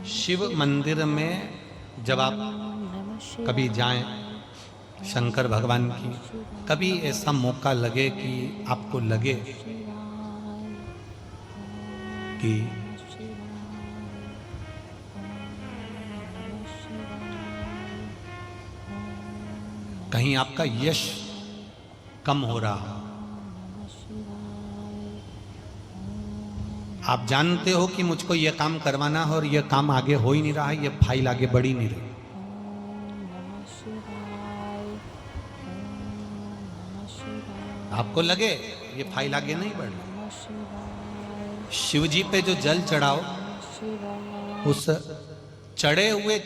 शिव मंदिर में जब आप कभी जाएं, शंकर भगवान की, कभी ऐसा मौका लगे कि आपको लगे कि कहीं आपका यश कम हो रहा, आप जानते हो कि मुझको यह काम करवाना है और यह काम आगे हो ही नहीं रहा है, यह फाइल आगे बढ़ ही नहीं रही, आपको लगे ये फाइल आगे नहीं बढ़ रही, शिव जी पे जो जल चढ़ाओ, उस चढ़े हुए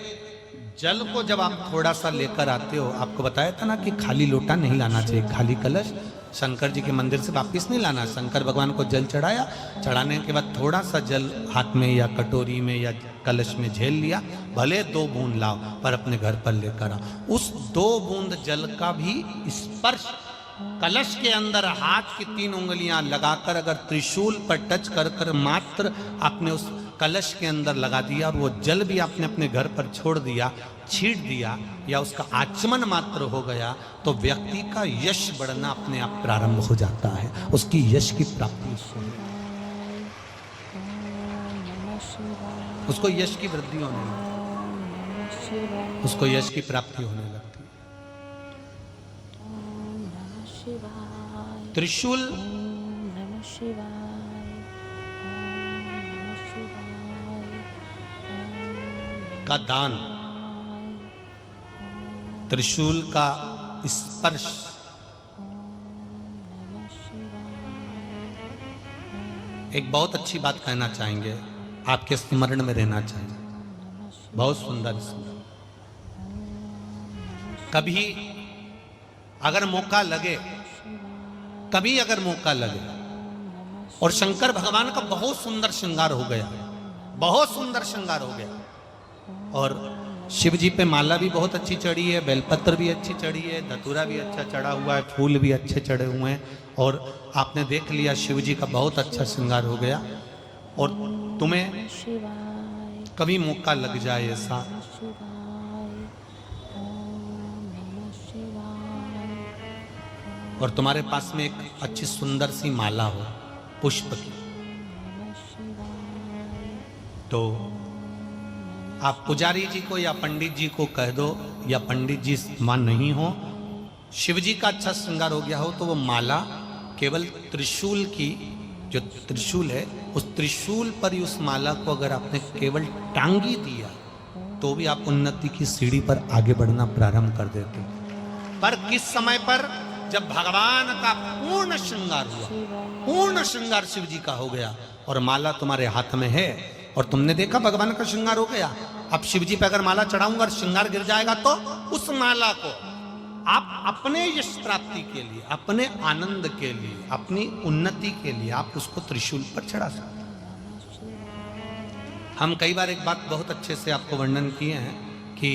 जल को जब आप थोड़ा सा लेकर आते हो, आपको बताया था ना कि खाली लोटा नहीं लाना चाहिए, खाली कलश शंकर जी के मंदिर से वापस नहीं लाना। शंकर भगवान को जल चढ़ाया, चढ़ाने के बाद थोड़ा सा जल हाथ में या कटोरी में या कलश में झेल लिया, भले 2 बूंद लाओ पर अपने घर पर लेकर आओ। उस 2 बूंद जल का भी स्पर्श कलश के अंदर हाथ की 3 उंगलियां लगाकर अगर त्रिशूल पर टच कर कर मात्र आपने उस कलश के अंदर लगा दिया और वो जल भी आपने अपने घर पर छोड़ दिया, छीट दिया या उसका आचमन मात्र हो गया, तो व्यक्ति का यश बढ़ना अपने आप प्रारंभ हो जाता है, उसकी यश की प्राप्ति उसको यश की वृद्धि होने लगती, उसको यश की प्राप्ति होने लगती। त्रिशूल का दान, त्रिशूल का स्पर्श, एक बहुत अच्छी बात कहना चाहेंगे, आपके स्मरण में रहना चाहिए, बहुत सुंदर सुंदर। कभी अगर मौका लगे, कभी अगर मौका लगे और शंकर भगवान का बहुत सुंदर श्रृंगार हो गया, बहुत सुंदर श्रृंगार हो गया और शिव जी पे माला भी बहुत अच्छी चढ़ी है, बेलपत्र भी अच्छी चढ़ी है, धतूरा भी अच्छा चढ़ा हुआ है, फूल भी अच्छे चढ़े हुए हैं और आपने देख लिया शिव जी का बहुत अच्छा श्रृंगार हो गया और तुम्हें कभी मौका लग जाए ऐसा और तुम्हारे पास में एक अच्छी सुंदर सी माला हो पुष्प की, तो आप पुजारी जी को या पंडित जी को कह दो, या पंडित जी मान नहीं हो, शिव जी का अच्छा श्रृंगार हो गया हो, तो वो माला केवल त्रिशूल की, जो त्रिशूल है उस त्रिशूल पर ही उस माला को अगर आपने केवल टांगी दिया तो भी आप उन्नति की सीढ़ी पर आगे बढ़ना प्रारंभ कर देते। पर किस समय पर? जब भगवान का पूर्ण श्रृंगार हुआ, पूर्ण श्रृंगार शिव जी का हो गया और माला तुम्हारे हाथ में है और तुमने देखा भगवान का श्रृंगार हो गया। अब शिव जी पे अगर माला चढ़ाऊंगा और श्रृंगार गिर जाएगा तो उस माला को आप अपने यश प्राप्ति के लिए, अपने आनंद के लिए, अपनी उन्नति के लिए आप उसको त्रिशूल पर चढ़ा सकते। हम कई बार एक बात बहुत अच्छे से आपको वर्णन किए हैं कि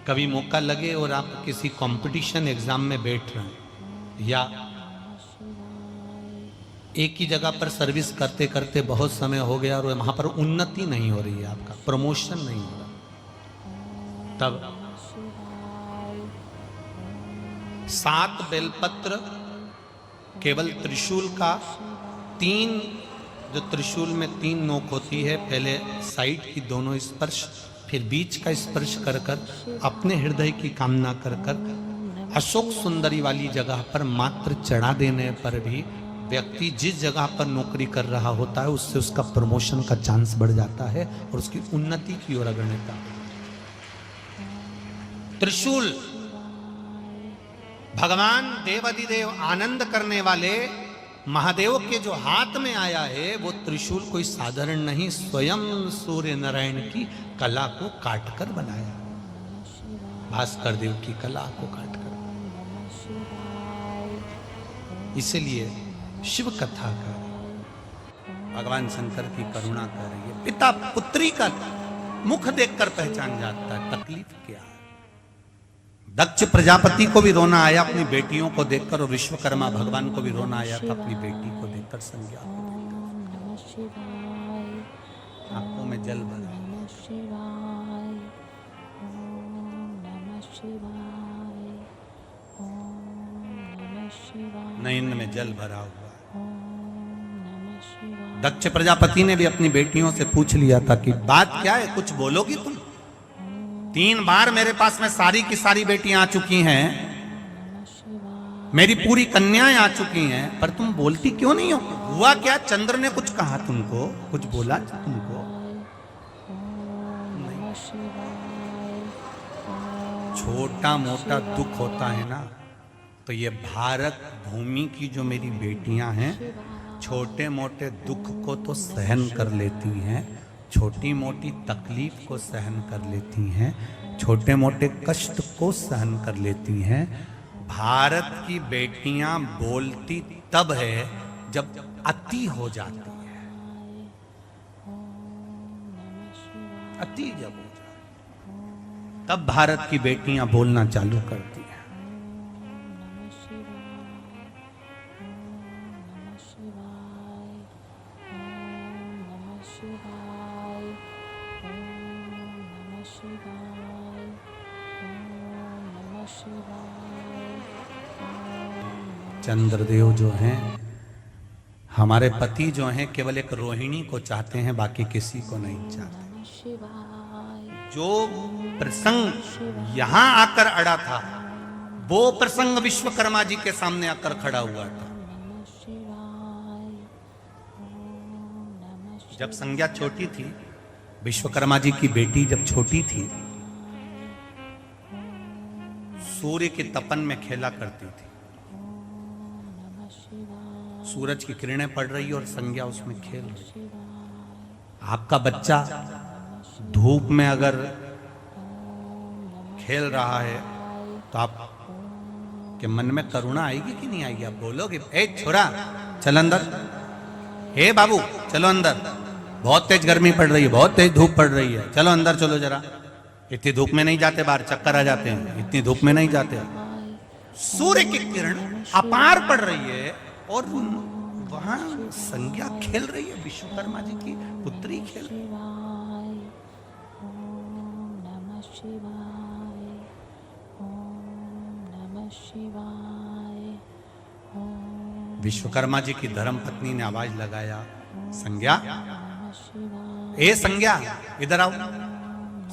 कभी मौका लगे और आप किसी कंपटीशन एग्जाम में बैठ रहे हैं या एक ही जगह पर सर्विस करते करते बहुत समय हो गया और वहां पर उन्नति नहीं हो रही है, आपका प्रमोशन नहीं हो रहा, तब 7 बेलपत्र केवल त्रिशूल का 3, जो त्रिशूल में 3 नोक होती है, पहले साइड की दोनों स्पर्श, फिर बीच का स्पर्श कर कर अपने हृदय की कामना कर कर अशोक सुंदरी वाली जगह पर मात्र चढ़ा देने पर भी व्यक्ति जिस जगह पर नौकरी कर रहा होता है उससे उसका प्रमोशन का चांस बढ़ जाता है और उसकी उन्नति की ओर अग्रसर। त्रिशूल भगवान देवाधिदेव आनंद करने वाले महादेव के जो हाथ में आया है वो त्रिशूल कोई साधारण नहीं, स्वयं सूर्य नारायण की कला को काटकर बनाया, भास्कर देव की कला को काटकर। इसलिए शिव कथा का भगवान शंकर की करुणा कर रही है, पिता पुत्री का मुख देखकर पहचान जाता है तकलीफ क्या है। दक्ष प्रजापति को भी रोना आया अपनी बेटियों को देखकर और विश्वकर्मा भगवान को भी रोना आया था अपनी बेटी को देखकर, संज्ञा को देखकर, आंखों में जल भरा। नयन में जल भरा हुआ। दक्ष प्रजापति ने भी अपनी बेटियों से पूछ लिया था कि बात क्या है, कुछ बोलोगी तुम? 3 बार मेरे पास में सारी की सारी बेटियां आ चुकी हैं, मेरी पूरी कन्याएं आ चुकी हैं, पर तुम बोलती क्यों नहीं हो? हुआ क्या? चंद्र ने कुछ कहा तुमको? कुछ बोला तुमको? छोटा मोटा दुख होता है ना, तो ये भारत भूमि की जो मेरी बेटियां हैं, छोटे मोटे दुख को तो सहन कर लेती हैं, छोटी मोटी तकलीफ को सहन कर लेती हैं, छोटे मोटे कष्ट को सहन कर लेती हैं। भारत की बेटियां बोलती तब है जब अति हो जाती है, अति जब हो जाती तब भारत की बेटियां बोलना चालू करती हैं। चंद्रदेव जो हैं, हमारे पति जो हैं, केवल एक रोहिणी को चाहते हैं, बाकी किसी को नहीं चाहते। जो प्रसंग यहां आकर अड़ा था, वो प्रसंग विश्वकर्मा जी के सामने आकर खड़ा हुआ था। जब संज्ञा छोटी थी, विश्वकर्मा जी की बेटी जब छोटी थी, सूर्य के तपन में खेला करती थी। सूरज की किरणें पड़ रही और संज्ञा उसमें खेल रही। आपका बच्चा धूप में अगर खेल रहा है तो आप के मन में करुणा आएगी कि नहीं आएगी? आप बोलोगे, ए छोरा चल अंदर, हे बाबू चलो अंदर, बहुत तेज गर्मी पड़ रही है, बहुत तेज धूप पड़ रही है, चलो अंदर चलो जरा। इतनी धूप में नहीं जाते, बाहर चक्कर आ जाते हैं, इतनी धूप में नहीं जाते। सूर्य की किरण अपार पड़ रही है और वहां संज्ञा खेल रही है, विश्वकर्मा जी की पुत्री खेल रही है। विश्वकर्मा जी की धर्म पत्नी ने आवाज लगाया, संज्ञा, ए संज्ञा इधर आओ।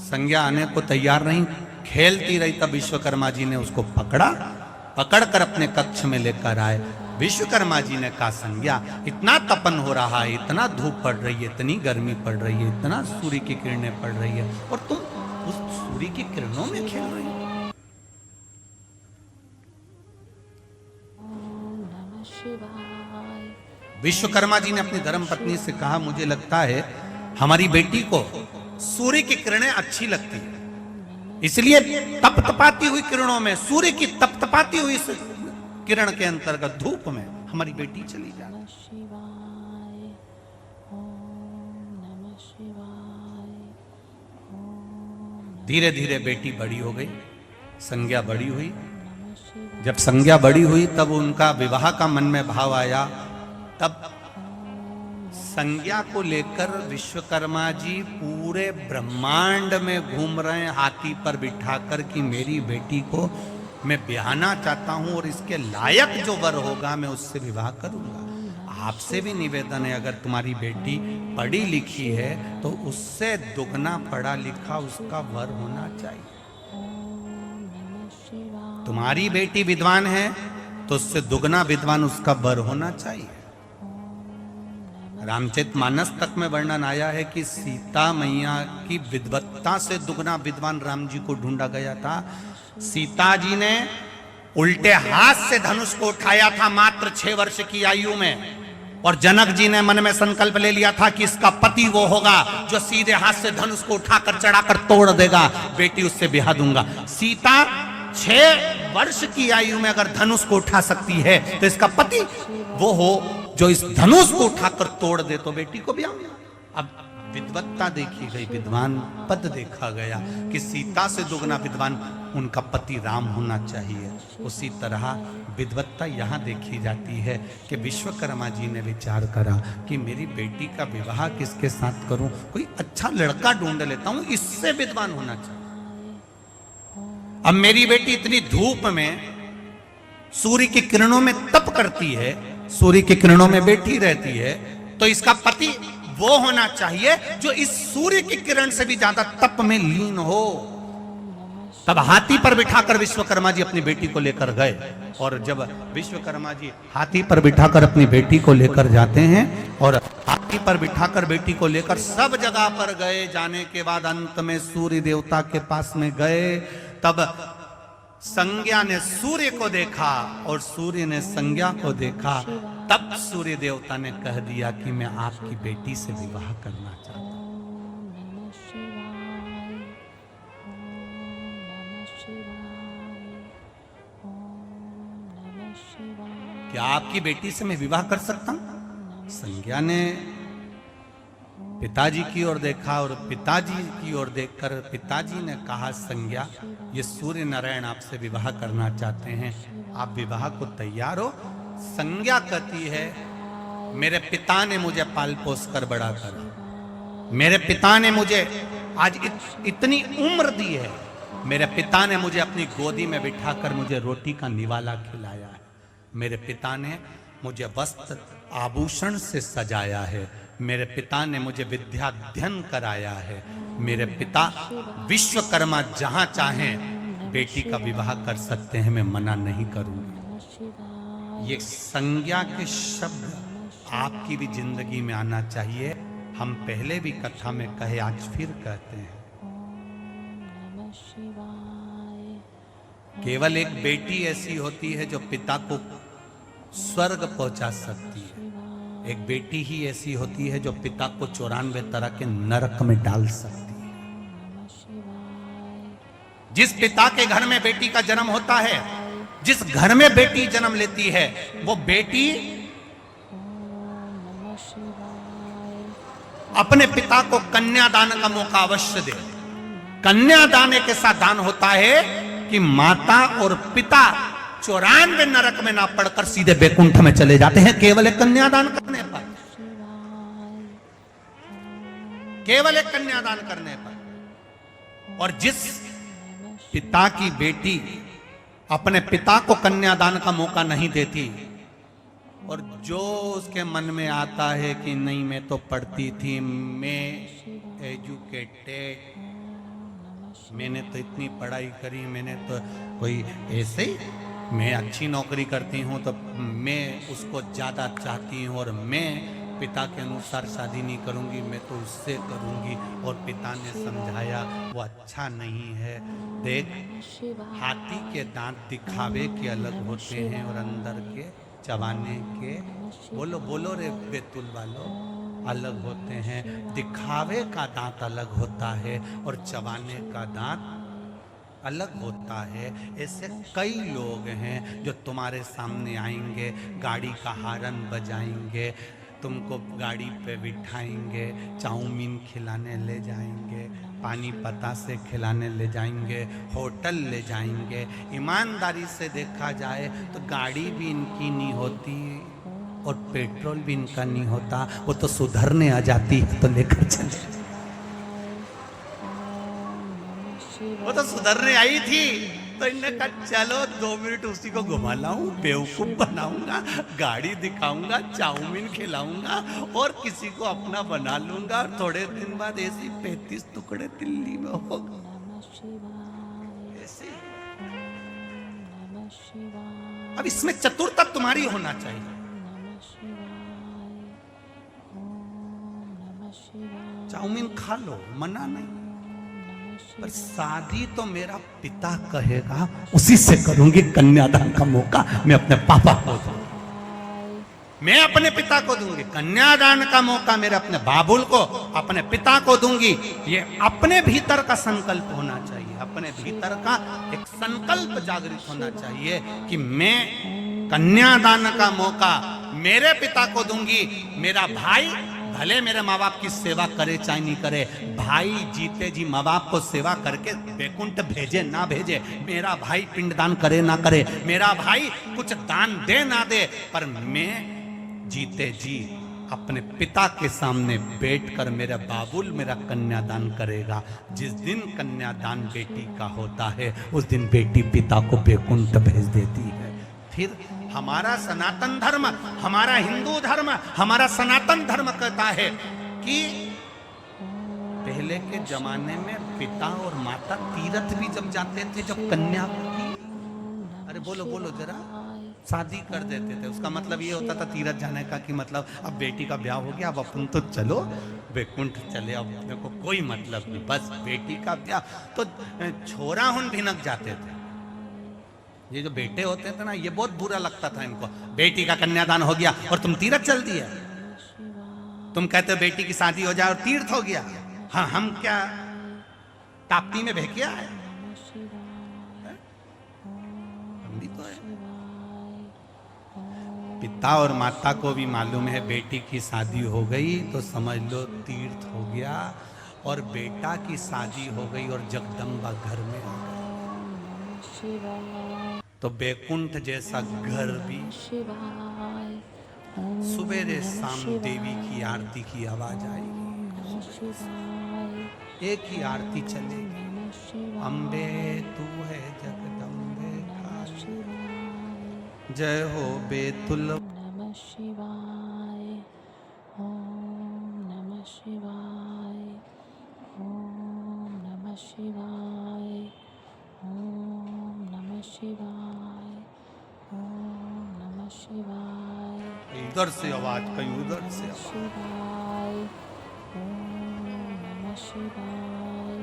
संज्ञा आने को तैयार नहीं, खेलती रही। तब विश्वकर्मा जी ने उसको पकड़कर अपने कक्ष में लेकर आए। विश्वकर्मा जी ने कहा, संज्ञा इतना तपन हो रहा है, इतना धूप पड़ रही है, इतनी गर्मी पड़ रही है, इतना सूर्य की किरणें पड़ रही है, और तुम उस सूर्य की किरणों में खेल रही हो। विश्वकर्मा जी ने अपनी धर्म पत्नी से कहा, मुझे लगता है हमारी बेटी को सूर्य की किरणें अच्छी लगती है, इसलिए तपतपाती हुई किरणों में, सूर्य की तपतपाती हुई किरण के अंतर्गत धूप में हमारी बेटी चली जाए। धीरे धीरे बेटी बड़ी हो गई, संज्ञा बड़ी हुई। जब संज्ञा बड़ी हुई तब उनका विवाह का मन में भाव आया। तब संज्ञा को लेकर विश्वकर्मा जी पूरे ब्रह्मांड में घूम रहे हैं हाथी पर बिठाकर कि मेरी बेटी को मैं ब्याहना चाहता हूं और इसके लायक जो वर होगा मैं उससे विवाह करूंगा। आपसे भी निवेदन है, अगर तुम्हारी बेटी पढ़ी लिखी है तो उससे दुगना पढ़ा लिखा उसका वर होना चाहिए। तुम्हारी बेटी विद्वान है तो उससे दुगना विद्वान उसका वर होना चाहिए। रामचरितमानस तक में वर्णन आया है कि सीता मैया की विद्वत्ता से दुगना विद्वान राम जी को ढूंढा गया था। सीता जी ने उल्टे हाथ से धनुष को उठाया था मात्र 6 वर्ष की आयु में, और जनक जी ने मन में संकल्प ले लिया था कि इसका पति वो होगा जो सीधे हाथ से धनुष को उठाकर चढ़ाकर तोड़ देगा, बेटी उससे ब्याह दूंगा। सीता 6 वर्ष की आयु में अगर धनुष को उठा सकती है तो इसका पति वो हो जो इस धनुष को उठाकर तोड़ दे तो बेटी को ब्याह। अब विद्वत्ता देखी गई, विद्वान पद देखा गया कि सीता से दुगना विद्वान उनका पति राम होना चाहिए। उसी तरह विद्वत्ता यहाँ देखी जाती है कि विश्वकर्मा जी ने विचार करा कि मेरी बेटी का विवाह किसके साथ करूं, कोई अच्छा लड़का ढूंढ लेता हूं, इससे विद्वान होना चाहिए। अब मेरी बेटी इतनी धूप में सूर्य की किरणों में तप करती है, सूर्य की किरणों में बैठी रहती है, तो इसका पति वो होना चाहिए जो इस सूर्य की किरण से भी ज्यादा तप में लीन हो। तब हाथी पर बिठाकर विश्वकर्मा जी अपनी बेटी को लेकर गए, और जब विश्वकर्मा जी हाथी पर बिठाकर अपनी बेटी को लेकर जाते हैं और हाथी पर बिठाकर बेटी को लेकर सब जगह पर गए, जाने के बाद अंत में सूर्य देवता के पास में गए, तब संज्ञा ने सूर्य को देखा और सूर्य ने संज्ञा को देखा। तब सूर्य देवता ने कह दिया कि मैं आपकी बेटी से विवाह करना चाहता हूं। क्या आपकी बेटी से मैं विवाह कर सकता हूं? संज्ञा ने पिताजी की ओर देखा और पिताजी की ओर देखकर पिताजी ने कहा, संज्ञा, ये सूर्य नारायण आपसे विवाह करना चाहते हैं, आप विवाह को तैयार हो? संज्ञा कहती है, मेरे पिता ने मुझे पाल पोस कर बड़ा करा, मेरे पिता ने मुझे आज इतनी उम्र दी है, मेरे पिता ने मुझे अपनी गोदी में बिठाकर मुझे रोटी का निवाला खिलाया है, मेरे पिता ने मुझे वस्त्र आभूषण से सजाया है, मेरे पिता ने मुझे विद्याध्ययन कराया है, मेरे पिता विश्वकर्मा जहां चाहें बेटी का विवाह कर सकते हैं, मैं मना नहीं करूंगा। ये संज्ञा के शब्द आपकी भी जिंदगी में आना चाहिए। हम पहले भी कथा में कहे, आज फिर कहते हैं, केवल एक बेटी ऐसी होती है जो पिता को स्वर्ग पहुंचा सकती है, एक बेटी ही ऐसी होती है जो पिता को 94 तरह के नरक में डाल सकती है। जिस पिता के घर में बेटी का जन्म होता है, जिस घर में बेटी जन्म लेती है, वो बेटी अपने पिता को कन्यादान का मौका अवश्य दे। कन्यादान एक ऐसा दान होता है कि माता और पिता 94 नरक में ना पड़कर सीधे बैकुंठ में चले जाते हैं, केवल एक कन्यादान करने पर, केवल एक कन्यादान करने पर। और जिस पिता की बेटी अपने पिता को कन्यादान का मौका नहीं देती, और जो उसके मन में आता है कि नहीं मैं तो पढ़ती थी, मैं एजुकेटेड, मैंने तो इतनी पढ़ाई करी, मैंने तो कोई ऐसे ही, मैं अच्छी नौकरी करती हूँ तो मैं उसको ज़्यादा चाहती हूँ और मैं पिता के अनुसार शादी नहीं करूँगी, मैं तो उससे करूँगी। और पिता ने समझाया वो अच्छा नहीं है। देख, हाथी के दांत दिखावे के अलग होते हैं और अंदर के चबाने के, बोलो बोलो रे बेतुल वालों, अलग होते हैं। दिखावे का दांत अलग होता है और चबाने का दांत अलग होता है। ऐसे कई लोग हैं जो तुम्हारे सामने आएंगे, गाड़ी का हॉर्न बजाएंगे, तुमको गाड़ी पे बिठाएंगे, चाउमीन खिलाने ले जाएंगे, पानी पता से खिलाने ले जाएंगे, होटल ले जाएंगे। ईमानदारी से देखा जाए तो गाड़ी भी इनकी नहीं होती और पेट्रोल भी इनका नहीं होता, वो तो सुधरने आ जाती है तो लेकर चले। वो तो सुधरने आई थी तो इन्होंने कहा चलो 2 मिनट उसी को घुमा लाऊं, बेवकूफ बनाऊंगा, गाड़ी दिखाऊंगा, चाउमीन खिलाऊंगा और किसी को अपना बना लूंगा। थोड़े दिन बाद ऐसी 35 टुकड़े दिल्ली में होगा। ऐसे अब इसमें चतुरता तुम्हारी होना चाहिए। चाउमीन खा लो, मना नहीं, पर शादी तो मेरा पिता कहेगा उसी से करूंगी। कन्यादान का मौका मैं अपने पापा को दूंगी, मैं अपने पिता को दूंगी। कन्यादान का मौका मेरे अपने बाबुल को, अपने पिता को दूंगी। ये अपने भीतर का संकल्प होना चाहिए, अपने भीतर का एक संकल्प जागृत होना चाहिए कि मैं कन्यादान का मौका मेरे पिता को दूंगी। मेरा भाई भले मेरे माँ बाप की सेवा करे चाहे नहीं करे, भाई जीते जी माँ बाप को सेवा करके वैकुंठ भेजे ना भेजे, मेरा भाई पिंडदान करे ना करे, मेरा भाई कुछ दान दे ना दे, पर मैं जीते जी अपने पिता के सामने बैठकर मेरा बाबुल मेरा कन्यादान करेगा। जिस दिन कन्यादान बेटी का होता है उस दिन बेटी पिता को वैकुंठ भेज देती है। फिर हमारा सनातन धर्म, हमारा हिंदू धर्म, हमारा सनातन धर्म कहता है कि पहले के जमाने में पिता और माता तीर्थ भी जब जाते थे, जब कन्या की, अरे बोलो बोलो जरा, शादी कर देते थे। उसका मतलब ये होता था तीर्थ जाने का कि मतलब अब बेटी का ब्याह हो गया, अब अपन तो चलो वैकुंठ चले, अब अपने को कोई मतलब नहीं, बस बेटी का ब्याह। तो छोरा हुन भिनक जाते थे। ये जो बेटे होते थे ना, ये बहुत बुरा लगता था इनको, बेटी का कन्यादान हो गया और तुम तीर्थ चल दिए, तुम कहते हो बेटी की शादी हो जाए और तीर्थ हो गया। हाँ, हम क्या ताप्ती में भेकिया है? हम भी तो है। पिता और माता को भी मालूम है बेटी की शादी हो गई तो समझ लो तीर्थ हो गया, और बेटा की शादी हो गई और जगदम्बा घर में आ गई तो वैकुंठ जैसा घर भी। सुबेरे शाम देवी की आरती की आवाज आएगी, एक ही आरती चलेगी, अम्बे तू है जगदम्बे काली, जय हो बेतुल। नमः शिवाय, ओम नमः शिवाय, ओम नमः शिवाय, ओम नमः शिवाय, ओम नमः शिवाय। इधर से आवाज, कहीं उधर से आवाज। शिवाय, ओम नमः शिवाय,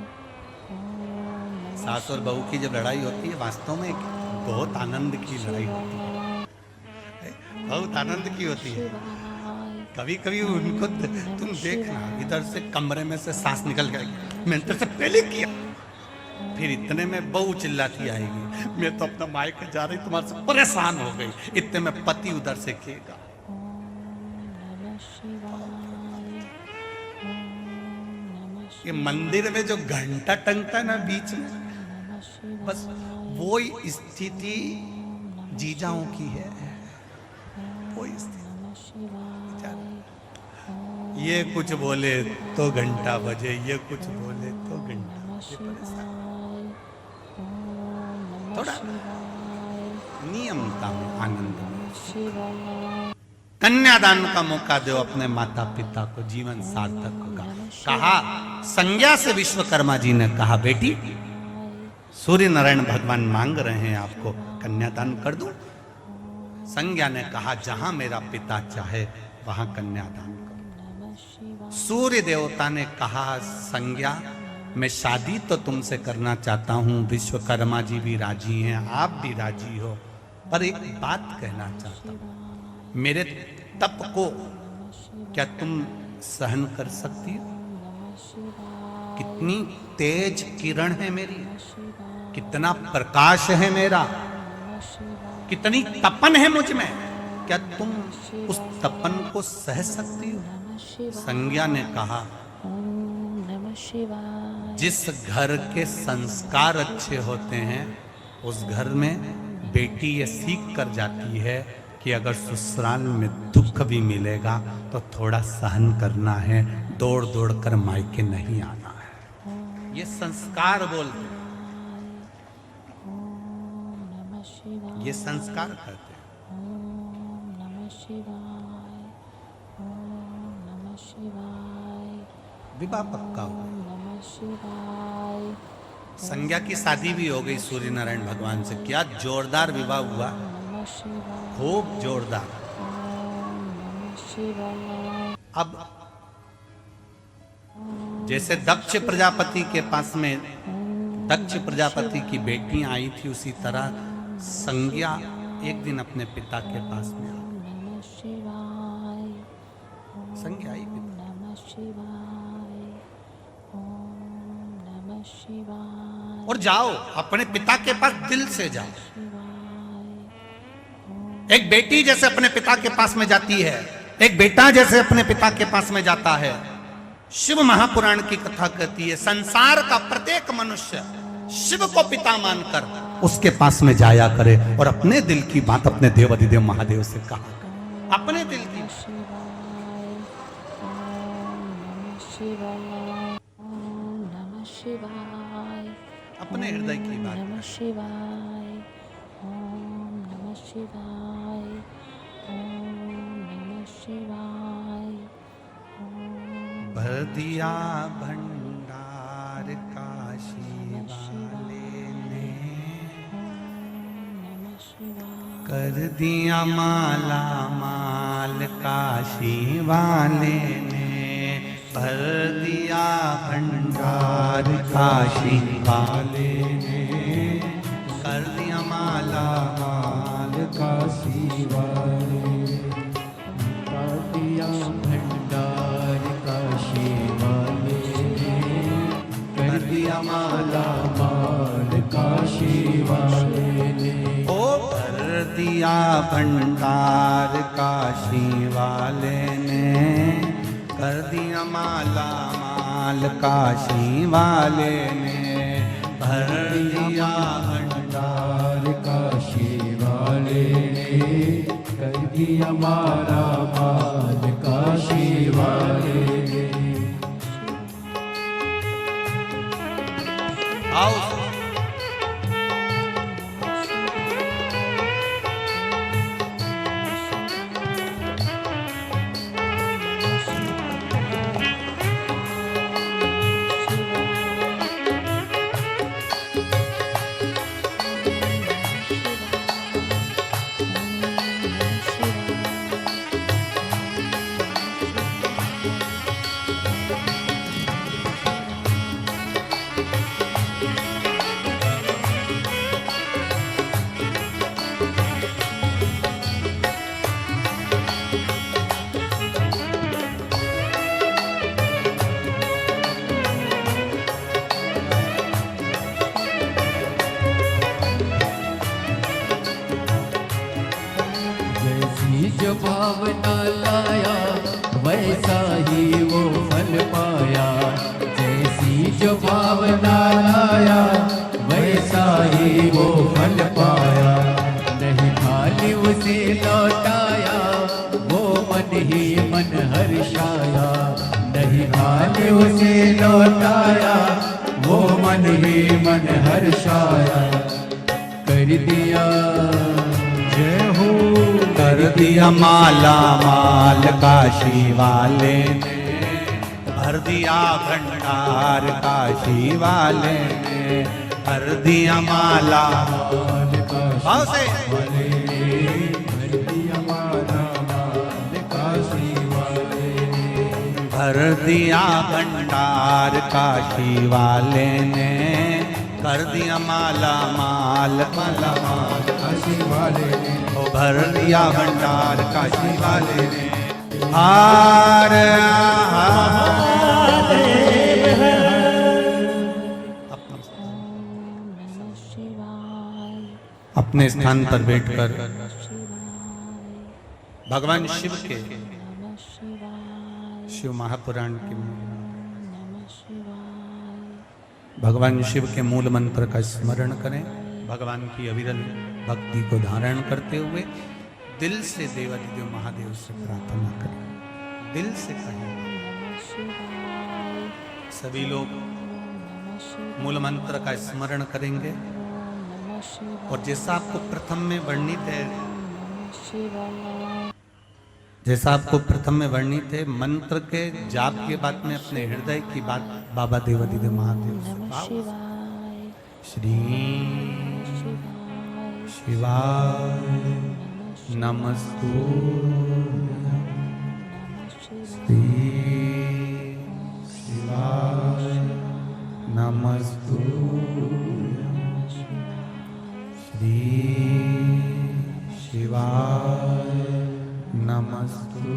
ओम नमः। सास और बहू की जब लड़ाई होती है वास्तव में बहुत आनंद की लड़ाई होती है, बहुत आनंद की होती है। कभी कभी उनको तुम देखना, इधर से कमरे में से सांस निकल गई, मैंने तेरे से पहले किया, फिर इतने में बहू चिल्लाती आएगी, मैं तो अपना मायके जा रही तुम्हारे से परेशान हो गई, इतने में पति उधर से कहेगा। ये मंदिर में जो घंटा टंगता है ना बीच में, बस वो स्थिति जीजाओं की है, वो स्थिति। ये कुछ बोले तो घंटा बजे, ये कुछ बोले तो घंटा बजे, परेशान। थोड़ा नियमता में, आनंद में कन्यादान का मौका दो अपने माता पिता को, जीवन सार्थक होगा। कहा संज्ञा से विश्वकर्मा जी ने कहा, बेटी सूर्य नारायण भगवान मांग रहे हैं आपको, कन्यादान कर दूं? संज्ञा ने कहा जहां मेरा पिता चाहे वहां कन्यादान करो। सूर्य देवता ने कहा संज्ञा मैं शादी तो तुमसे करना चाहता हूं, विश्वकर्मा जी भी राजी हैं, आप भी राजी हो, पर एक बात कहना चाहता हूं, मेरे तप को क्या तुम सहन कर सकती हो? कितनी तेज किरण है मेरी, कितना प्रकाश है मेरा, कितनी तपन है मुझ में, क्या तुम उस तपन को सह सकती हो? संज्ञा ने कहा जिस घर के संस्कार अच्छे होते हैं उस घर में बेटी ये सीख कर जाती है कि अगर ससुराल में दुख भी मिलेगा तो थोड़ा सहन करना है, दौड़ दौड़ कर मायके नहीं आना है। ये संस्कार बोलते हैं, ये संस्कार कहते हैं। विवाह पक्का हुआ, संज्ञा की शादी भी हो गई सूर्य नारायण भगवान से। क्या जोरदार विवाह हुआ, खूब जोरदार। अब जैसे दक्ष प्रजापति के पास में दक्ष प्रजापति की बेटियां आई थी, उसी तरह संज्ञा एक दिन अपने पिता के पास में आ गई। संज्ञा आई पिता, और जाओ अपने पिता के पास दिल से जाओ। एक बेटी जैसे अपने पिता के पास में जाती है एक बेटा जैसे अपने पिता के पास में जाता है, शिव महापुराण की कथा कहती है संसार का प्रत्येक मनुष्य शिव को पिता मानकर उसके पास में जाया करे और अपने दिल की बात अपने देवाधिदेव महादेव से कहा, अपने दिल की अपने हृदय की बात। नमः शिवाय, ओम नमः शिवाय, ओम नमः शिवाय, ओम भर दिया भंडार काशी वाले ने, नमः शिवाय, कर दिया माला माल काशी वाले ने, भर दिया भंडार काशी वाले ने, कर दिया माला माल काशी वाले ने, कर दिया भंडार काशी वाले ने, कर दिया माला माल काशी वाले ने, ओ भर दिया भंडार काशी वाले ने, कर दिया माला माल काशी वाले ने, भर दिया भंडार काशी वाले ने, कर दिया माला माल काशी वाले ने। आओ जैसी जो भावना लाया वैसा ही वो फल पाया, जैसी जो भावना लाया वैसा ही वो फल पाया, नहीं खाली उसे लौटाया वो मन ही मन हर्षाया, नहीं खाली उसे लौटाया वो मन ही मन हर्षाया, कर दिया जय हो कर दिया माला माल काशी वाले ने, भर दिया भंडार काशी वाले ने, भर दिया माला माल भाव काशी से वाले ने, कर दिया माला माल काशी वाले ने, भर दिया भंडार काशी वाले ने, कर दिया माला माल माला माल काशी वाले ने, ओ भर दिया भंडार काशी वाले ने, हार नमः शिवाय, अपने स्थान पर बैठकर शिवाय, भगवान शिव के नमः शिवाय, शिव महापुराण के नमः शिवाय, भगवान शिव के मूल मंत्र का स्मरण करें, भगवान की अविरल भक्ति को धारण करते हुए दिल से देवाधिदेव महादेव से प्रार्थना करें, दिल से कहें। नमः शिवाय, सभी लोग नमः शिवाय, मूल मंत्र का स्मरण करेंगे नमः शिवाय, और जैसा आपको प्रथम में वर्णित है, नमः शिवाय, जैसा आपको प्रथम में वर्णित है, मंत्र के जाप के बाद में अपने हृदय की बात बाबा देवाधिदेव महादेव से नमः भाव। शिवाय, श्री शिवाय, शिवाय नमस्तु नमः श्री शिवाय नमस्तु श्री शिवाय नमस्तु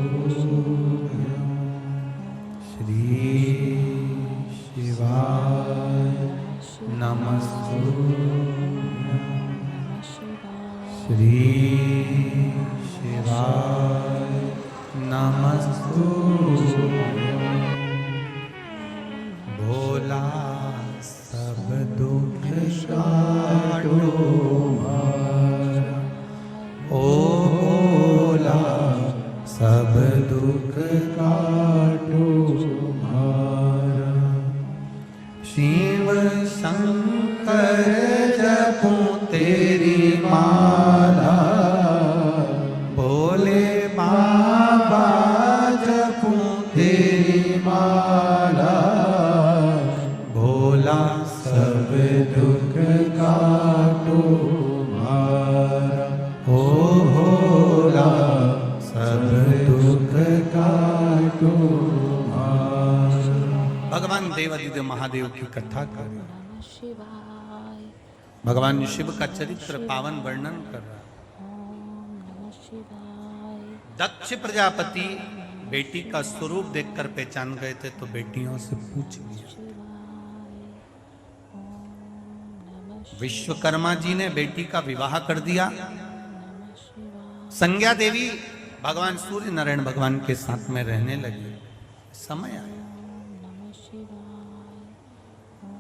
श्री शिवाय नमस्तु श्री शिवाय नमस्तु भोला सब दुख काटो ओ भोला सब दुख काटो शिव शंकर जपूं तेरी माला भोले बाबा जपूं तेरी माला भोला सब दुख काटो मारा ओ भोला सब दुख काटो मारा। भगवान देवादिदेव महादेव की कथा कर नमः शिवाय भगवान शिव का चरित्र पावन वर्णन कर रहा है। ओम नमः शिवाय दक्ष प्रजापति बेटी का स्वरूप देखकर पहचान गए थे तो बेटियों से पूछ लिया। शिवाय ओम नमः विश्वकर्मा जी ने बेटी का विवाह कर दिया। नमः शिवाय संज्ञा देवी भगवान सूर्य नारायण भगवान के साथ में रहने लगी। समय आया नमः शिवाय ओम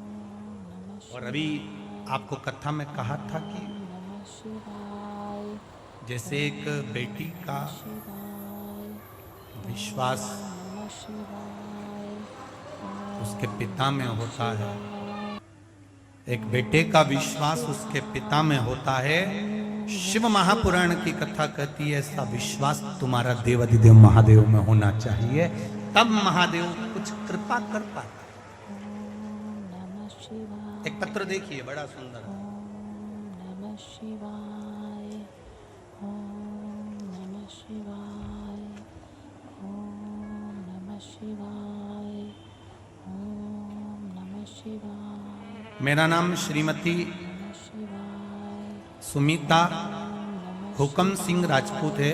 नमः और अभी आपको कथा में कहा था कि नमः शिवाय जैसे एक बेटी का शिवाय विश्वास नमः शिवाय उसके पिता में होता है, एक बेटे का विश्वास उसके पिता में होता है। शिव महापुराण की कथा कहती है ऐसा विश्वास तुम्हारा देवादिदेव महादेव में होना चाहिए, तब महादेव कुछ कृपा कर पाता। नमः शिवाय एक पत्र देखिए बड़ा सुंदर है। नमः शिवाय ओम नमः शिवाय ओम नमः शिवाय ओम नमः शिवाय मेरा नाम श्रीमती नमः शिवाय सुमिता हुकम सिंह राजपूत है।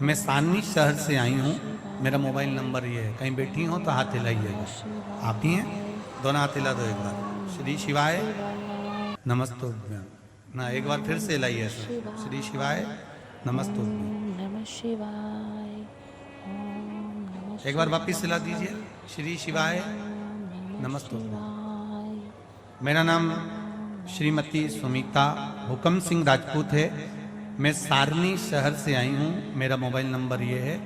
मैं सारनी शहर से आई हूँ। मेरा मोबाइल नंबर ये है, कहीं बैठी हो तो हाथ हिलाइएगा। आप ही हैं, दोनों हाथ हिला दो एक बार। श्री शिवाय नमस्तुभ्यं ना, एक बार फिर से हिलाइए सर। श्री शिवाय नमस्तुभ्यं, ओम नमः शिवाय ओम नमः एक बार वापिस हिला दीजिए। श्री शिवाय नमस्तुभ्यं। शिवाय मेरा नाम श्रीमती सुमिता हुकम सिंह राजपूत है। मैं सारनी शहर से आई हूँ। मेरा मोबाइल नंबर ये है।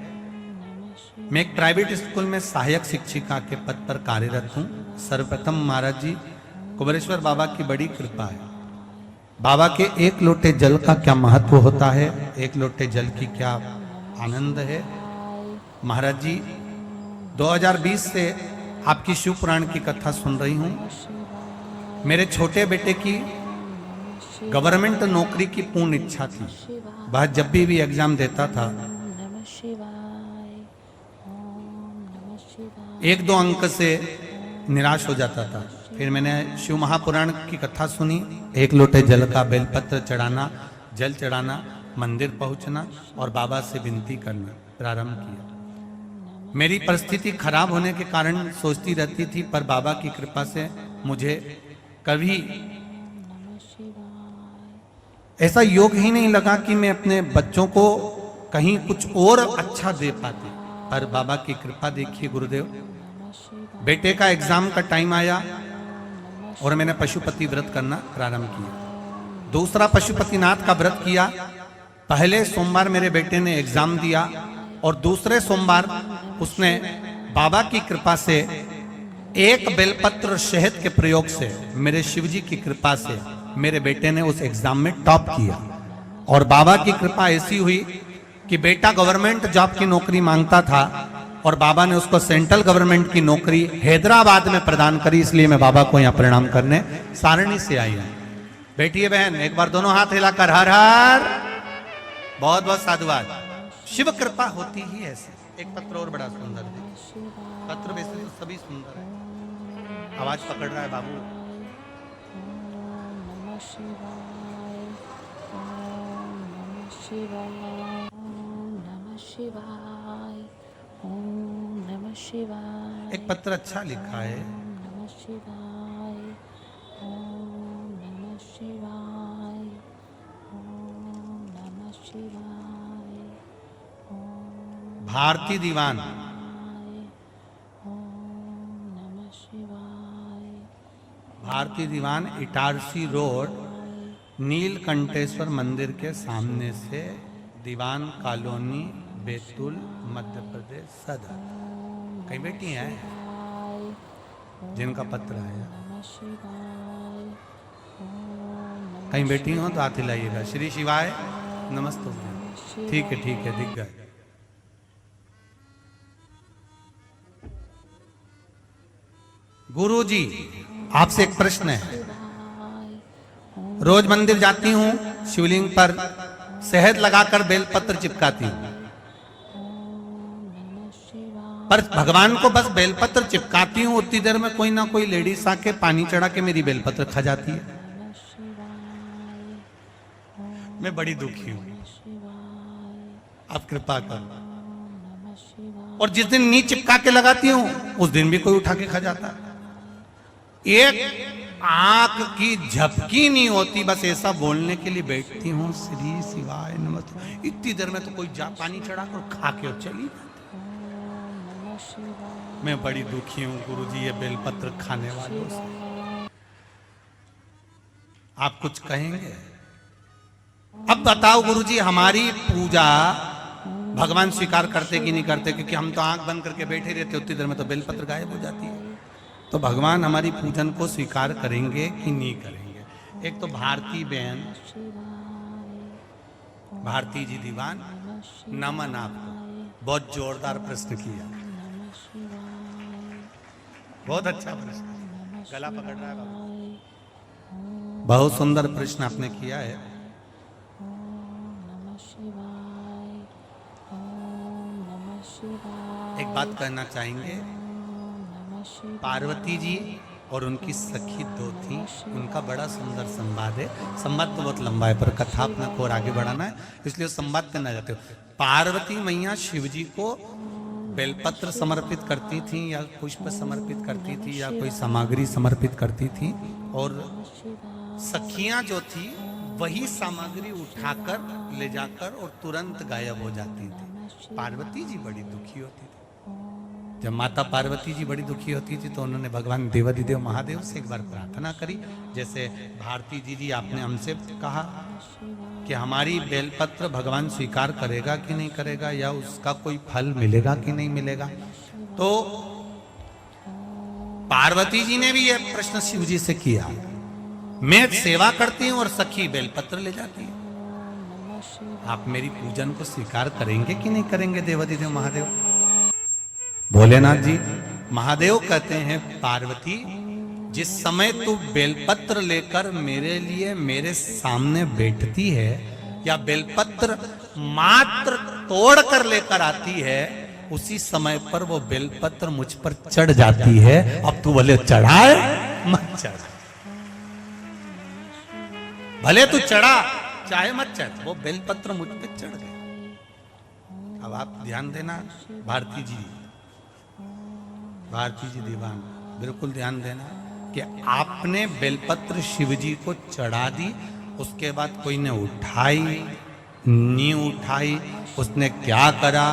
मैं एक प्राइवेट स्कूल में सहायक शिक्षिका के पद पर कार्यरत हूँ। सर्वप्रथम महाराज जी कुबेरेश्वर बाबा की बड़ी कृपा है। बाबा के एक लोटे जल का क्या महत्व होता है, एक लोटे जल की क्या आनंद है। महाराज जी 2020 से आपकी शिव पुराण की कथा सुन रही हूँ। मेरे छोटे बेटे की गवर्नमेंट नौकरी की पूर्ण इच्छा थी। वह जब भी एग्जाम देता था नमः शिवाय ओम नमः शिवाय 1-2 अंक से निराश हो जाता था। फिर मैंने शिव महापुराण की कथा सुनी। एक लोटे जल का बेलपत्र चढ़ाना, जल चढ़ाना, मंदिर पहुंचना और बाबा से विनती करना प्रारंभ किया। मेरी परिस्थिति खराब होने के कारण सोचती रहती थी, पर बाबा की कृपा से मुझे कभी नमः शिवाय ऐसा योग ही नहीं लगा कि मैं अपने बच्चों को कहीं कुछ और अच्छा दे पाती। पर बाबा की कृपा देखिए गुरुदेव। नमः शिवाय बेटे का एग्जाम का टाइम आया और मैंने पशुपति व्रत करना प्रारंभ किया। दूसरा पशुपतिनाथ का व्रत किया। पहले सोमवार मेरे बेटे ने एग्जाम दिया और दूसरे सोमवार उसने बाबा की कृपा से एक बेलपत्र शहद के प्रयोग से, मेरे शिवजी की कृपा से मेरे बेटे ने उस एग्जाम में टॉप किया। और बाबा की कृपा ऐसी हुई कि बेटा गवर्नमेंट जॉब की नौकरी मांगता था और बाबा ने उसको सेंट्रल गवर्नमेंट की नौकरी हैदराबाद में प्रदान करी। इसलिए मैं बाबा को यहाँ प्रणाम करने सारणी से आई हूँ। बेटी बहन एक बार दोनों हाथ हिलाकर हर हर, बहुत बहुत साधुवाद। शिव कृपा होती ही ऐसे। एक पत्र और बड़ा सुंदर है। पत्र वैसे तो सभी सुंदर है। आवाज पकड़ रहा है बाबू। नमः शिवाय ओम नमः शिवाय ओम नमः शिवाय ओम नमः शिवाय एक पत्र अच्छा लिखा है। ओम नमः शिवाय ओम नमः शिवाय ओम नमः शिवाय ओम भारती दीवान, ओम नमः शिवाय, भारती दीवान इटारसी रोड नीलकंठेश्वर मंदिर के सामने से, दीवान कॉलोनी, बैतूल, मध्य प्रदेश सदर। कहीं बैठी हैं जिनका पत्र आया, नमः शिवाय, ओम कहीं बैठी हो तो हाथ हिलाइएगा। श्री शिवाय नमस्ते। ठीक है दिख गए। गुरु जी आपसे एक प्रश्न है। रोज मंदिर जाती हूँ, शिवलिंग पर शहद लगाकर बेलपत्र चिपकाती हूँ, पर भगवान को बस बेलपत्र चिपकाती हूँ, उतनी देर में कोई ना कोई लेडीज आके पानी चढ़ा के मेरी बेलपत्र खा जाती है। मैं बड़ी दुखी हूँ, आप कृपा करो। और जिस दिन नी चिपका के लगाती हूँ उस दिन भी कोई उठा के खा जाता है। एक आंख की झपकी नहीं होती, बस ऐसा बोलने के लिए बैठती हूँ श्री शिवाय नमस्ते, इतनी देर में तो कोई जा पानी चढ़ा कर खा के और चली जाती। मैं बड़ी दुखी हूँ गुरुजी ये बेलपत्र खाने वालों से। आप कुछ कहेंगे? अब बताओ गुरुजी, हमारी पूजा भगवान स्वीकार करते कि नहीं करते? क्योंकि हम तो आंख बंद करके बैठे रहते, उतनी देर में तो बेलपत्र गायब हो जाती है। तो भगवान हमारी पूजन को स्वीकार करेंगे कि नहीं करेंगे? एक तो भारती बहन, भारती जी दीवान, नमन आपको, बहुत जोरदार प्रश्न किया, बहुत अच्छा प्रश्न, गला पकड़ रहा है बाबा, बहुत सुंदर प्रश्न आपने किया है। एक बात कहना चाहेंगे, पार्वती जी और उनकी सखी दो थी, उनका बड़ा सुंदर संवाद है। संवाद तो बहुत लंबा है पर कथा अपने को और आगे बढ़ाना है, इसलिए संवाद करना चाहते हो। पार्वती मैया शिव जी को बेलपत्र समर्पित करती थी या पुष्प समर्पित करती थी या कोई सामग्री समर्पित करती थी, और सखियां जो थी वही सामग्री उठाकर ले जाकर और तुरंत गायब हो जाती थी। पार्वती जी बड़ी दुखी होती थी। जब माता पार्वती जी बड़ी दुखी होती थी तो उन्होंने भगवान देवाधिदेव महादेव से एक बार प्रार्थना करी, जैसे भारती जी आपने हमसे कहा कि हमारी बेलपत्र भगवान स्वीकार करेगा कि नहीं करेगा, या उसका कोई फल मिलेगा कि नहीं मिलेगा। तो पार्वती जी ने भी यह प्रश्न शिव जी से किया। मैं सेवा करती हूँ और सखी बेलपत्र ले जाती है, आप मेरी पूजन को स्वीकार करेंगे कि नहीं करेंगे देवाधिदेव महादेव? भोलेनाथ जी महादेव कहते हैं, पार्वती जिस समय तू बेलपत्र लेकर मेरे लिए मेरे सामने बैठती है या बेलपत्र मात्र तोड़ कर लेकर आती है, उसी समय पर वो बेलपत्र मुझ पर चढ़ जाती है। अब तू भले चढ़ाए मत चढ़, भले तू चढ़ा चाहे मत चढ़, वो बेलपत्र मुझ पे चढ़ गए। अब आप ध्यान देना भारती जी, भारती जी दीवान, बिल्कुल ध्यान देना कि आपने बेलपत्र शिव जी को चढ़ा दी, उसके बाद कोई ने उठाई नहीं उठाई, उसने क्या करा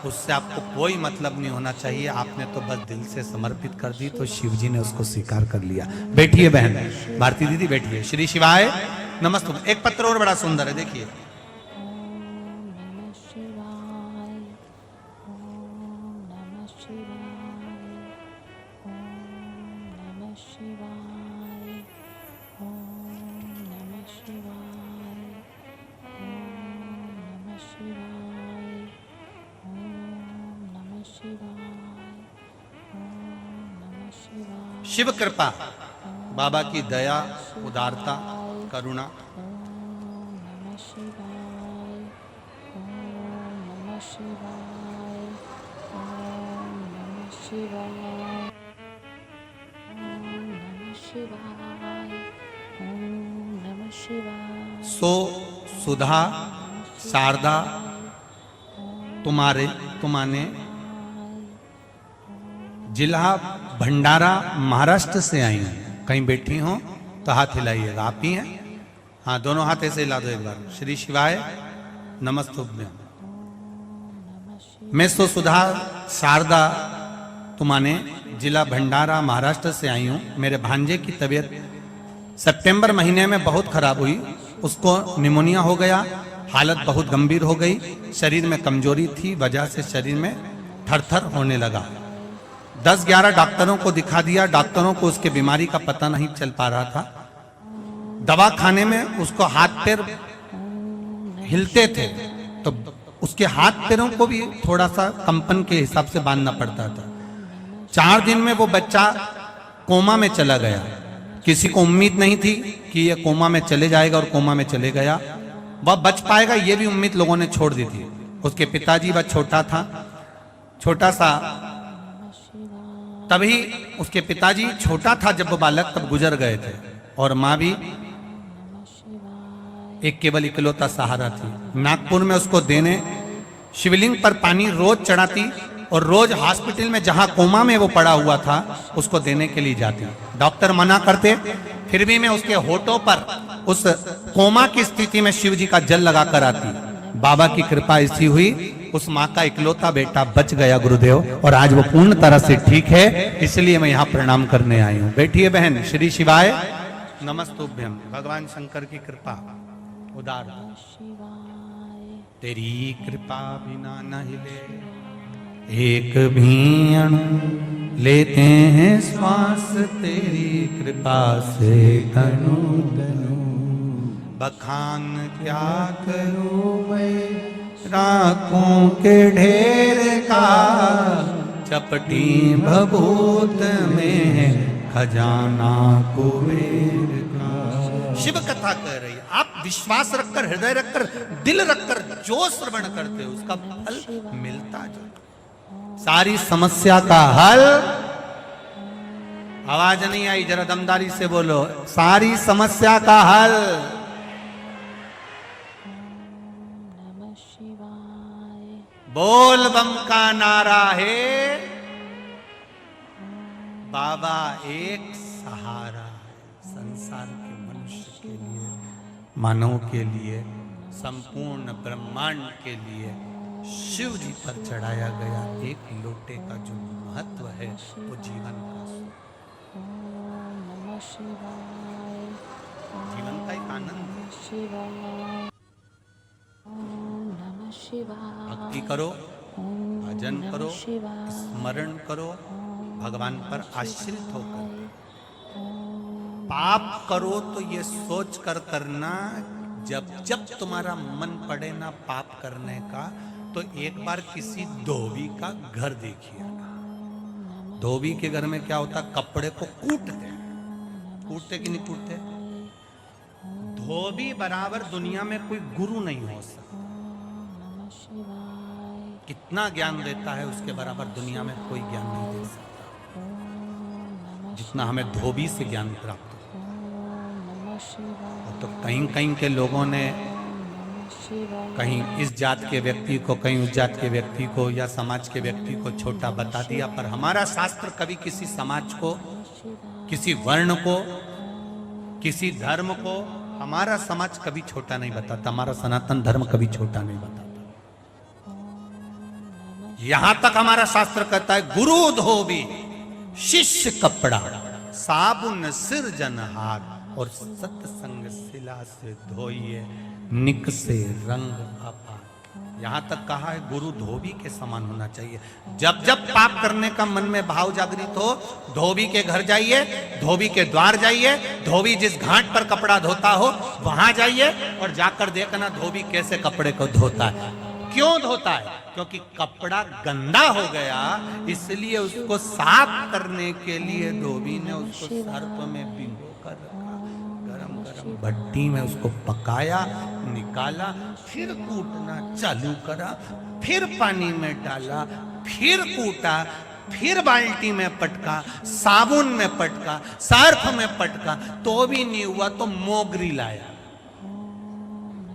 उससे आपको कोई मतलब नहीं होना चाहिए। आपने तो बस दिल से समर्पित कर दी तो शिव जी ने उसको स्वीकार कर लिया। बैठिए बहन, भारती दीदी बैठिए। श्री शिवाय नमस्ते। एक पत्र और बड़ा सुंदर है, देखिए। शिव कृपा, बाबा की दया, उदारता, करुणा। सो सुधा शारदा तुम्हारे जिला भंडारा महाराष्ट्र से आई हैं। कहीं बैठी हो तो हाथ हिलाइएगा, आप ही हैं? हाँ, दोनों हाथ ऐसे हिला दो एक बार। श्री शिवाय नमस्तुभ्यम। मैं सुधा शारदा तुमाने जिला भंडारा महाराष्ट्र से आई हूँ। मेरे भांजे की तबीयत सितंबर महीने में बहुत खराब हुई। उसको निमोनिया हो गया, हालत बहुत गंभीर हो गई, शरीर में कमजोरी थी, वजह से शरीर में थरथर होने लगा। 10-11 डॉक्टरों को दिखा दिया, डॉक्टरों को उसके बीमारी का पता नहीं चल पा रहा था। दवा खाने में उसको हाथ पैर हिलते थे तो उसके हाथ पैरों को भी थोड़ा सा कंपन के हिसाब से बांधना पड़ता था। 4 दिन में वो बच्चा कोमा में चला गया। किसी को उम्मीद नहीं थी कि ये कोमा में चले जाएगा और कोमा में चले गया। वह बच पाएगा ये भी उम्मीद लोगों ने छोड़ दी थी। उसके पिताजी वह छोटा था, छोटा सा, तभी उसके पिताजी छोटा था जब वो बालक तब गुजर गए थे और माँ भी एक केवल इकलौता सहारा थी। नागपुर में उसको देने शिवलिंग पर पानी रोज चढ़ाती और रोज हॉस्पिटल में जहां कोमा में वो पड़ा हुआ था उसको देने के लिए जाती। डॉक्टर मना करते, फिर भी मैं उसके होठों पर उस कोमा की स्थिति में शिव जी का जल लगा कर आती। बाबा की कृपा ऐसी हुई, उस माँ का इकलौता बेटा बच गया गुरुदेव, और आज वो पूर्ण तरह से ठीक है। इसलिए मैं यहाँ प्रणाम करने आई हूँ। बैठिए बहन। श्री शिवाय नमस्तुभ्यम। भगवान शंकर की कृपा उदार, तेरी कृपा बिना न हिले एक भी अणु, लेते हैं श्वास तेरी कृपा से तनु तनु। बखान क्या करूं मैं राखों के ढेर का, चपटी भभूत में है खजाना कुबेर का। शिव कथा कह रही है। आप विश्वास रखकर, हृदय रखकर, दिल रखकर जो श्रवण करते हो उसका फल मिलता जाए। सारी समस्या का हल, आवाज नहीं आई, जरा दमदारी से बोलो, सारी समस्या का हल बोल बम का नारा है। बाबा एक सहारा है संसार के मनुष्य के लिए, मानव के लिए, संपूर्ण ब्रह्मांड के लिए। शिव जी पर चढ़ाया गया एक लोटे का जो महत्व है वो जीवन का, जीवन का एक आनंद है। भक्ति करो, भजन करो, स्मरण करो, भगवान पर आश्रित होकर। पाप करो तो ये सोच कर करना, जब जब तुम्हारा मन पड़े ना पाप करने का, तो एक बार किसी धोबी का घर देखिए। धोबी के घर में क्या होता, कपड़े को कूटते, कूटते कि नहीं कूटते। धोबी बराबर दुनिया में कोई गुरु नहीं हो सकता। कितना ज्ञान देता है उसके बराबर दुनिया में कोई ज्ञान नहीं दे सकता, जितना हमें धोबी से ज्ञान प्राप्त हो। तो कहीं कहीं के लोगों ने कहीं इस जात के व्यक्ति को, कहीं उस जात के व्यक्ति को या समाज के व्यक्ति को छोटा बता दिया। पर हमारा शास्त्र कभी किसी समाज को, किसी वर्ण को, किसी धर्म को, हमारा समाज कभी छोटा नहीं बताता। हमारा सनातन धर्म कभी छोटा नहीं बताता। यहां तक हमारा शास्त्र कहता है, गुरु धोबी शिष्य कपड़ा, साबुन सिरजन हाथ, और सत्संग शिला से धोइए, निक से रंग अपार। यहां तक कहा है गुरु धोबी के समान होना चाहिए। जब जब पाप करने का मन में भाव जागृत हो, धोबी के घर जाइए, धोबी के द्वार जाइए, धोबी जिस घाट पर कपड़ा धोता हो वहां जाइए और जाकर देखना धोबी कैसे कपड़े को धोता है। क्यों धोता है? क्योंकि कपड़ा गंदा हो गया, इसलिए उसको साफ करने के लिए धोबी ने उसको सर्प में भिगो कर रखा, गरम गरम भट्टी में उसको पकाया, निकाला, फिर कूटना चालू करा, फिर पानी में डाला, फिर कूटा, फिर बाल्टी में पटका, साबुन में पटका, सर्फ में पटका, तो भी नहीं हुआ तो मोगरी लाया,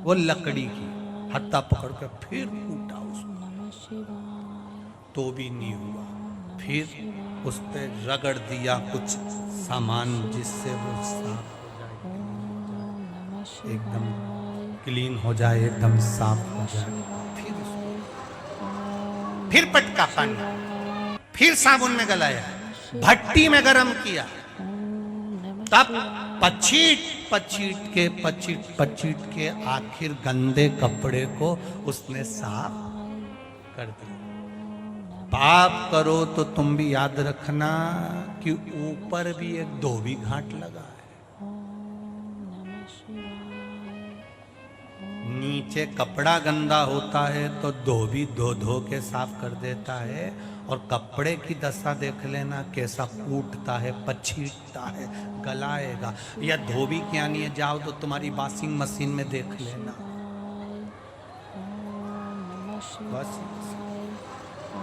वो लकड़ी की, हत्ता पकड़ कर फिर कूटा उसको, तो भी नहीं हुआ। फिर उस पर रगड़ दिया कुछ सामान जिससे वो साफ हो जाए, एकदम क्लीन हो जाए, एकदम साफ हो जाए। फिर पटका पानी, फिर साबुन में गलाया, भट्टी में गरम किया, तब पचीट के आखिर गंदे कपड़े को उसने साफ कर दिया। पाप करो तो तुम भी याद रखना कि ऊपर भी एक धोबी घाट लगा है। नीचे कपड़ा गंदा होता है तो धोबी धो के साफ कर देता है, और कपड़े की दशा देख लेना कैसा कूटता है, पछीटता है, गलाएगा। या धोबी के यहाँ नहीं जाओ तो तुम्हारी वॉशिंग मशीन में देख लेना, बस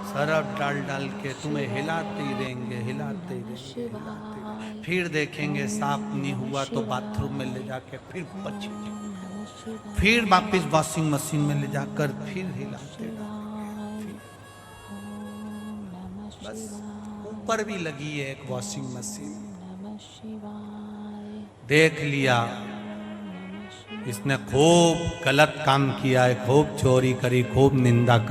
सरफ डाल के तुम्हें हिलाते ही रहेंगे। फिर देखेंगे साफ नहीं हुआ तो बाथरूम में ले जाके फिर पछीट, फिर वापिस वॉशिंग मशीन में ले जाकर फिर हिलाते। बस ऊपर भी लगी है एक वॉशिंग मशीन। देख लिया इसने खूब गलत काम किया है, खूब चोरी करी, खूब निंदा करी।